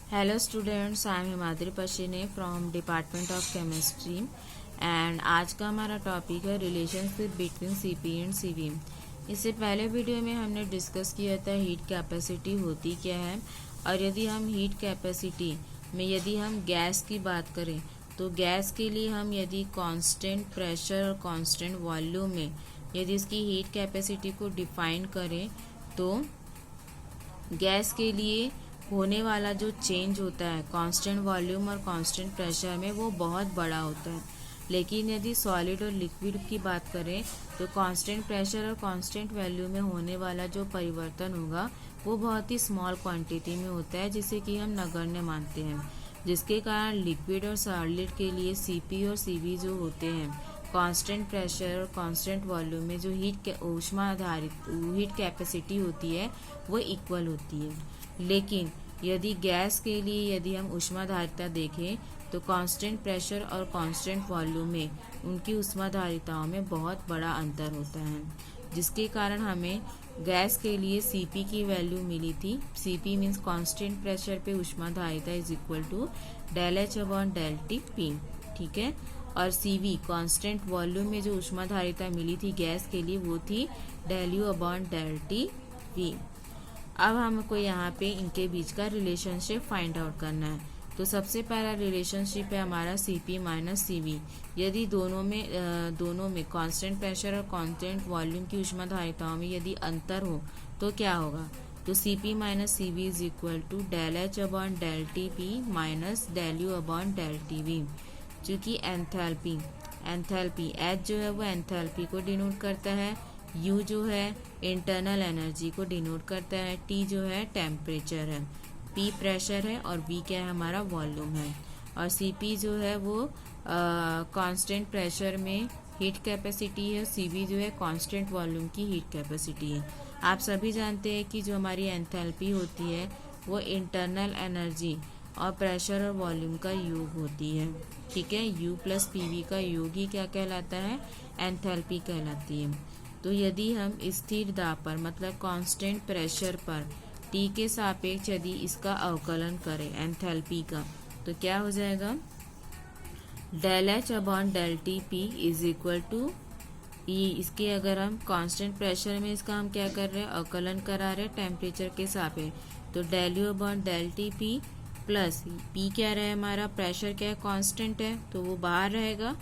Hello students, I am Himadri Pashine from department of chemistry and आज का हमारा टॉपिक है relationship between CP and CV. इससे पहले वीडियो में हमने डिस्कस किया था हीट कैपेसिटी होती क्या है, और यदि हम हीट कैपेसिटी में यदि हम गैस की बात करें तो गैस के लिए हम यदि कांस्टेंट प्रेशर और कांस्टेंट वॉल्यूम में यदि इसकी हीट कैपेसिटी को डिफाइन करें तो गैस के लिए होने वाला जो चेंज होता है कांस्टेंट वॉल्यूम और कांस्टेंट प्रेशर में वो बहुत बड़ा होता है। लेकिन यदि सॉलिड और लिक्विड की बात करें तो कांस्टेंट प्रेशर और कांस्टेंट वैल्यू में होने वाला जो परिवर्तन होगा वो बहुत ही स्मॉल क्वांटिटी में होता है, जिसे कि हम नगण्य मानते हैं, जिसके कारण लिक्विड और सॉलिड के लिए सीपी और सीवी जो होते हैं कांस्टेंट प्रेशर और कांस्टेंट वॉल्यूम में जो ऊष्मा आधारित हीट कैपेसिटी होती है वो इक्वल होती है। लेकिन यदि गैस के लिए यदि हम ऊष्माधारिता देखें तो कांस्टेंट प्रेशर और कांस्टेंट वॉल्यूम में उनकी ऊष्माधारिताओं में बहुत बड़ा अंतर होता है, जिसके कारण हमें गैस के लिए Cp की वैल्यू मिली थी। Cp मीन्स कांस्टेंट प्रेशर पे ऊष्माधारिता is equal to del H upon del T P, ठीक है। और Cv कांस्टेंट वॉल्यूम में जो ऊष्माधारिता मिली थी गैस के लिए वो थी del U upon del T V. अब हमको यहाँ पे इनके बीच का रिलेशनशिप फाइंड आउट करना है। तो सबसे पहला रिलेशनशिप है हमारा Cp माइनस Cv। यदि दोनों में कांस्टेंट प्रेशर और कांस्टेंट वॉल्यूम की ऊष्माधारिताओं में यदि अंतर हो तो क्या होगा, तो Cp minus Cv is equal to del H upon del T P minus del U upon del T V. चूँकि एंथैल्पी H जो है वो एंथैल्पी को डिनोट करता है, U जो है इंटरनल एनर्जी को डिनोट करता है, T जो है टेम्परेचर है, P प्रेशर है और V क्या है हमारा वॉल्यूम है, और Cp जो है वो कांस्टेंट प्रेशर में हीट कैपेसिटी है, Cv जो है कांस्टेंट वॉल्यूम की हीट कैपेसिटी है। आप सभी जानते हैं कि जो हमारी एंथैल्पी होती है वो इंटरनल एनर्जी और प्रेशर और वॉल्यूम का योग होती है, ठीक है। U प्लस PV का योग ही क्या कहलाता है, एंथैल्पी कहलाती है। तो यदि हम स्थिर दाब पर मतलब कांस्टेंट प्रेशर पर T के सापेक्ष यदि इसका अवकलन करें एंथैल्पी का तो क्या हो जाएगा, del H upon del T P is equal to E. इसके अगर हम कांस्टेंट प्रेशर में इसका हम क्या कर रहे हैं, अवकलन करा रहे हैं टेम्परेचर के सापेक्ष, तो del U upon del T P plus P क्या रहे हमारा प्रेशर क्या है कांस्टेंट है तो वो बाहर रहेगा,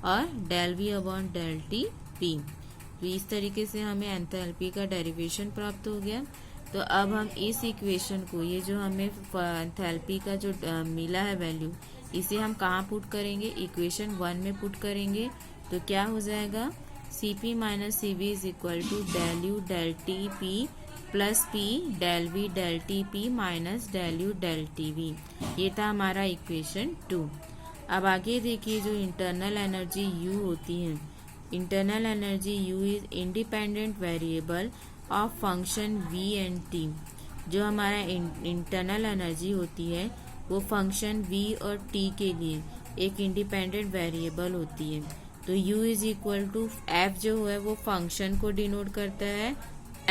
और del V upon del T P. तो इस तरीके से हमें एंथैल्पी का डेरिवेशन प्राप्त हो गया। तो अब हम इस इक्वेशन को, ये जो हमें एंथैल्पी का जो मिला है वैल्यू, इसे हम कहाँ पुट करेंगे, इक्वेशन 1 में पुट करेंगे। तो क्या हो जाएगा, Cp minus Cv is equal to del U del T P plus P del V del T P minus del U del T V. ये था हमारा इक्वेशन 2। अब आगे देखिए जो इंटरनल एनर्जी U होती है, internal energy U is independent variable of function V and T। जो हमारा इंटरनल एनर्जी होती है वो फंक्शन V और T के लिए एक इंडिपेंडेंट वेरिएबल होती है। तो U is equal to F जो है वो फंक्शन को डिनोट करता है,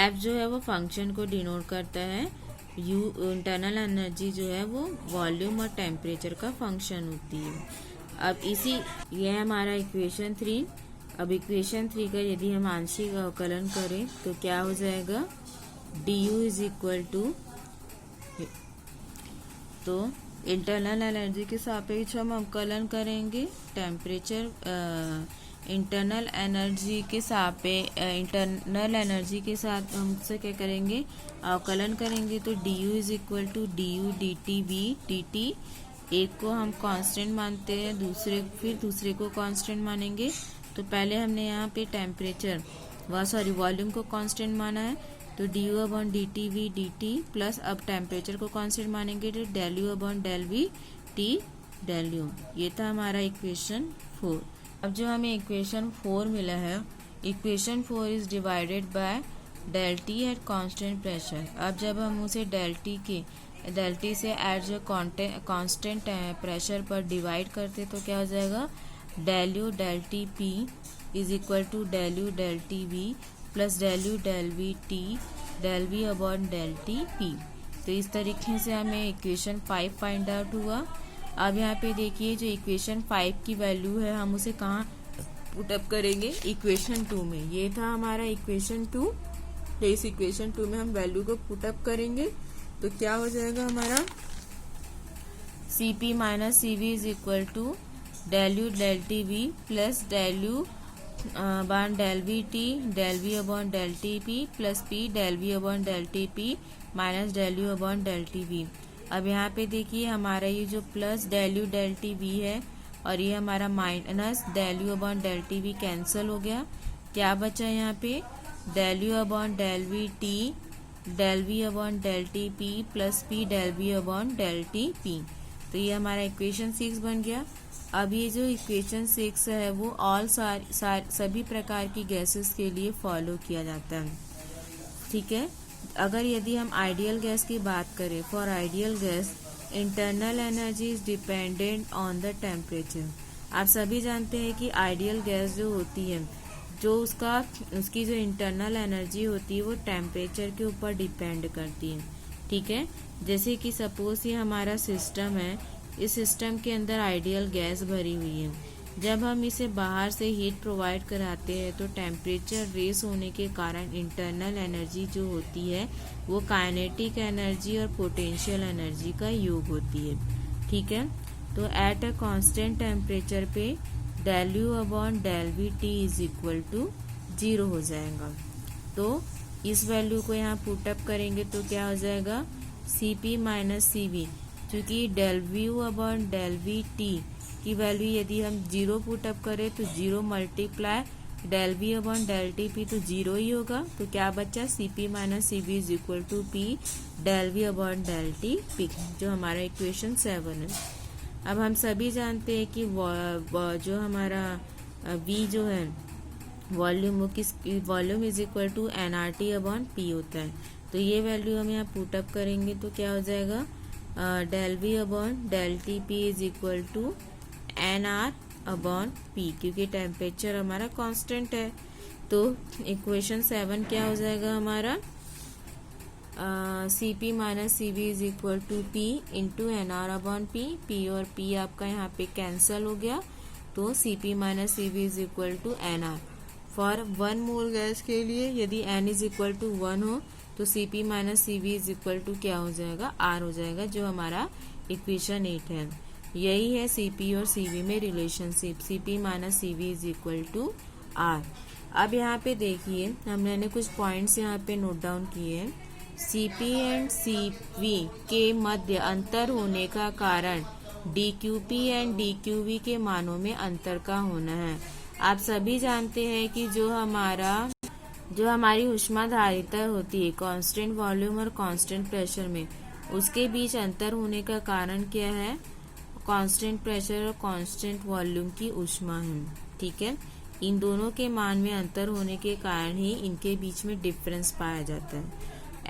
F जो है वो फंक्शन को डिनोट करता है, U इंटरनल एनर्जी जो है वो वॉल्यूम और टेम्परेचर का फंक्शन होती है। अब ये है हमारा इक्वेशन 3। अब इक्वेशन 3 का यदि हम आंशिक अवकलन करें तो क्या हो जाएगा, du इज इक्वल टू, तो इंटरनल एनर्जी के सापेक्ष हम अवकलन करेंगे टेम्परेचर, इंटरनल एनर्जी के साथ हम उससे क्या करेंगे, अवकलन करेंगे। तो du is equal to du dt v dt, एक को हम कांस्टेंट मानते हैं फिर दूसरे को कांस्टेंट मानेंगे। तो पहले हमने यहाँ पे वॉल्यूम को कांस्टेंट माना है, तो du upon D T V D T plus अब टेम्परेचर को कांस्टेंट मानेंगे तो del U upon del V T del U. ये था हमारा इक्वेशन 4। अब जो हमें इक्वेशन 4 मिला है, equation 4 is divided by del T at constant pressure. अब जब हम उसे डेल टी से एट जो कांस्टेंट प्रेशर पर डिवाइड करते तो क्या हो जाएगा, del U del T P is equal to del U del T V plus del U del V T del V upon del T P. तो इस तरीके से हमें इक्वेशन 5 फाइंड आउट हुआ। अब यहाँ पे देखिए जो इक्वेशन 5 की वैल्यू है हम उसे कहाँ पुटअप करेंगे, इक्वेशन 2 में। ये था हमारा इक्वेशन 2, तो इस इक्वेशन 2 में हम वैल्यू को पुटअप करेंगे तो क्या हो जाएगा हमारा, Cp minus Cv is equal to del U del T V plus del U upon del V T del V upon del T P plus P del V upon del T P minus del U upon del T V. अब यहाँ पे देखिए हमारा ये जो plus del U del T V है और ये हमारा minus del U upon del T V cancel हो गया। क्या बचा यहाँ पे, del U upon del V T del V upon del T P plus P del V upon del T P. तो ये हमारा इक्वेशन 6 बन गया। अब ये जो इक्वेशन 6 है वो ऑल सभी प्रकार की गैसेस के लिए फॉलो किया जाता है, ठीक है। अगर यदि हम आइडियल गैस की बात करें, for ideal gas internal energy is dependent on the temperature. आप सभी जानते हैं कि आइडियल गैस जो होती है, जो उसकी जो इंटरनल एनर्जी होती है वो टेम्परेचर के ऊपर डिपेंड करती है, ठीक है। जैसे कि सपोज ये हमारा सिस्टम है, इस सिस्टम के अंदर आइडियल गैस भरी हुई है। जब हम इसे बाहर से हीट प्रोवाइड कराते हैं तो टेम्परेचर रेस होने के कारण इंटरनल एनर्जी जो होती है वो काइनेटिक एनर्जी और पोटेंशियल एनर्जी का योग होती है, ठीक है। तो एट अ कांस्टेंट टेम्परेचर पे del U upon del V T is equal to 0 हो जाएगा। तो इस वैल्यू को यहाँ पुटअप करेंगे तो क्या हो जाएगा, Cp माइनस Cv, क्योंकि del U upon del V T की वैल्यू यदि हम 0 पुटअप करें तो 0 multiply del V upon del T P तो 0 ही होगा। तो क्या बचा, Cp minus Cv is equal to P del V upon del T P, जो हमारा इक्वेशन 7 है। अब हम सभी जानते हैं कि जो हमारा V जो है वॉल्यूम, वो किस volume is equal to nRT upon P होता है। तो ये वैल्यू हम यहाँ पुटअप करेंगे तो क्या हो जाएगा, del V upon del T P is equal to nR upon P, क्योंकि टेम्परेचर हमारा कांस्टेंट है। तो इक्वेशन 7 क्या हो जाएगा हमारा, Cp minus Cv is equal to P into nR upon P। P और P आपका यहाँ पे कैंसल हो गया, तो Cp minus Cv is equal to nR। For 1 mole gas के लिए यदि n इज इक्वल टू 1 हो तो Cp minus Cv is equal to क्या हो जाएगा, R हो जाएगा, जो हमारा इक्वेशन 8 है। यही है Cp और Cv में relationship, Cp minus Cv is equal to R। अब यहाँ पे देखिए हमने कुछ पॉइंट्स यहाँ पे नोट डाउन किए हैं। Cp एंड Cv के मध्य अंतर होने का कारण dQp एंड dQv के मानों में अंतर का होना है। आप सभी जानते हैं कि जो हमारी ऊष्माधारिता होती है कांस्टेंट वॉल्यूम और कांस्टेंट प्रेशर में, उसके बीच अंतर होने का कारण क्या है, कांस्टेंट प्रेशर और कांस्टेंट वॉल्यूम की ऊष्मा है, ठीक है। इन दोनों के मान में अंतर होने के कारण ही इनके बीच में डिफरेंस पाया जाता है।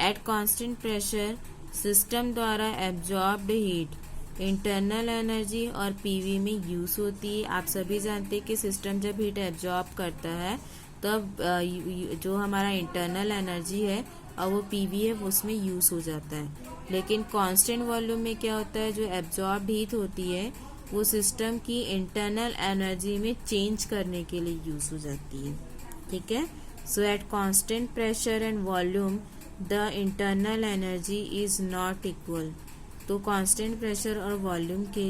एट कांस्टेंट प्रेशर सिस्टम द्वारा एब्जॉर्ब्ड हीट इंटरनल एनर्जी और पीवी में यूज होती है। आप सभी जानते हैं कि सिस्टम जब हीट एब्जॉर्ब करता है तब जो हमारा इंटरनल एनर्जी है और वो पीवी है वो उसमें यूज हो जाता है। लेकिन कांस्टेंट वॉल्यूम में क्या होता है, जो एब्जॉर्ब्ड हीट होती है वो सिस्टम की इंटरनल एनर्जी में चेंज करने के लिए यूज हो जाती है, ठीक है। So at constant pressure and volume the internal energy is not equal. तो कांस्टेंट प्रेशर और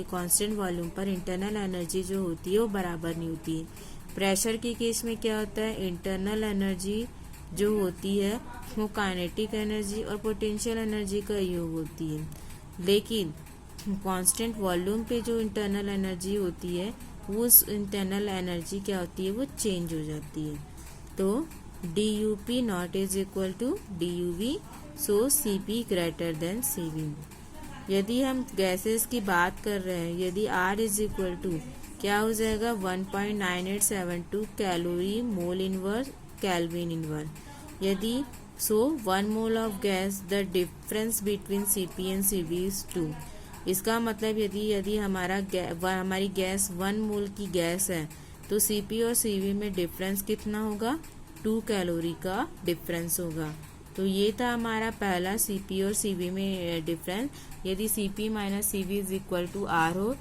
कांस्टेंट वॉल्यूम पर इंटरनल एनर्जी जो होती है वो बराबर नहीं होती है। प्रेशर के केस में क्या होता है, इंटरनल एनर्जी जो होती है वो काइनेटिक एनर्जी और पोटेंशियल एनर्जी का योग होती है। लेकिन कांस्टेंट वॉल्यूम पे जो इंटरनल एनर्जी होती है वो उस इंटरनल एनर्जी क्या होती है, वो चेंज हो जाती है। तो DUP not is equal to DUV, so Cp greater than Cv। यदि हम गैसेस की बात कर रहे हैं, यदि R इज इक्वल टू क्या हो जाएगा 1.9872 calorie mole inverse kelvin inverse. यदि 1 mole of gas the difference between Cp and Cv is 2। इसका मतलब यदि हमारी गैस 1 मोल की गैस है तो Cp और Cv में डिफरेंस कितना होगा, 2 कैलोरी का डिफरेंस होगा। तो ये था हमारा पहला Cp और Cv में डिफरेंस। यदि Cp minus Cv is equal to R हो,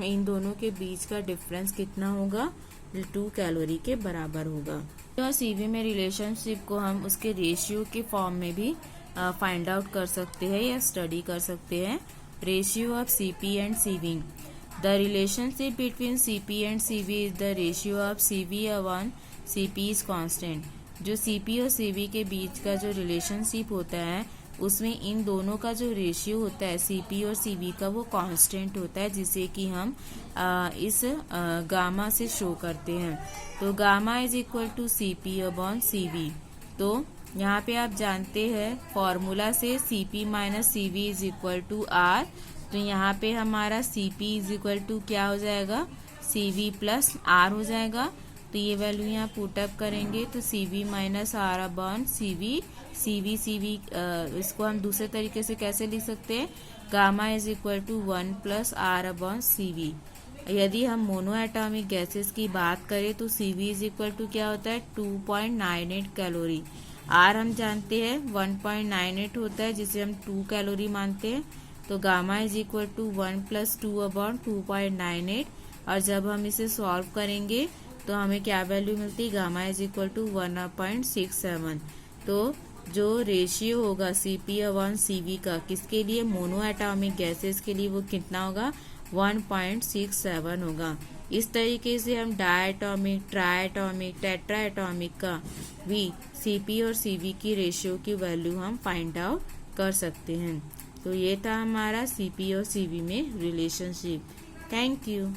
इन दोनों के बीच का डिफरेंस कितना होगा? 2 कैलोरी के बराबर होगा। तो Cv में रिलेशनशिप को हम उसके रेशियो के फॉर्म में भी फाइंड आउट कर सकते हैं या स्टडी कर सकते हैं। Ratio of Cp and Cv। The relationship between Cp and Cv is the ratio of Cv upon Cp is constant. जो Cp और Cv के बीच का जो रिलेशनशिप होता है उसमें इन दोनों का जो रेशियो होता है Cp और Cv का वो कांस्टेंट होता है, जिसे कि हम इस गामा से शो करते हैं। तो gamma is equal to Cp upon Cv। तो यहाँ पे आप जानते हैं फॉर्मूला से Cp minus Cv is equal to R। तो यहाँ पे हमारा Cp इज इक्वल टू क्या हो जाएगा? Cv प्लस R हो जाएगा। तो ये वैल्यू यहाँ पुट अप करेंगे तो Cv minus R upon Cv। Cv इसको हम दूसरे तरीके से कैसे लिख सकते हैं? Gamma is equal to 1 plus R upon Cv। यदि हम मोनो एटॉमिक गैसेस की बात करें तो Cv इज इक्वल टू क्या होता है? 2.98 कैलोरी। R हम जानते हैं 1.98 होता है, जिसे हम 2 कैलोरी मानते हैं। तो gamma is equal to 1 plus 2 upon 2.98। और जब हम इसे सॉल्व करेंगे तो हमें क्या वैल्यू मिलती है? Gamma is equal to 1.67। तो जो रेशियो होगा Cp अपॉन Cv का किसके लिए? मोनो एटॉमिक गैसेस के लिए वो कितना होगा? 1.67 होगा। इस तरीके से हम डायटॉमिक, ट्राइटॉमिक, टेट्राएटॉमिक का भी Cp और Cv की रेशियो की वैल्यू हम फाइंड आउट कर सकते हैं। तो ये था हमारा Cp और Cv में रिलेशनशिप। Thank you.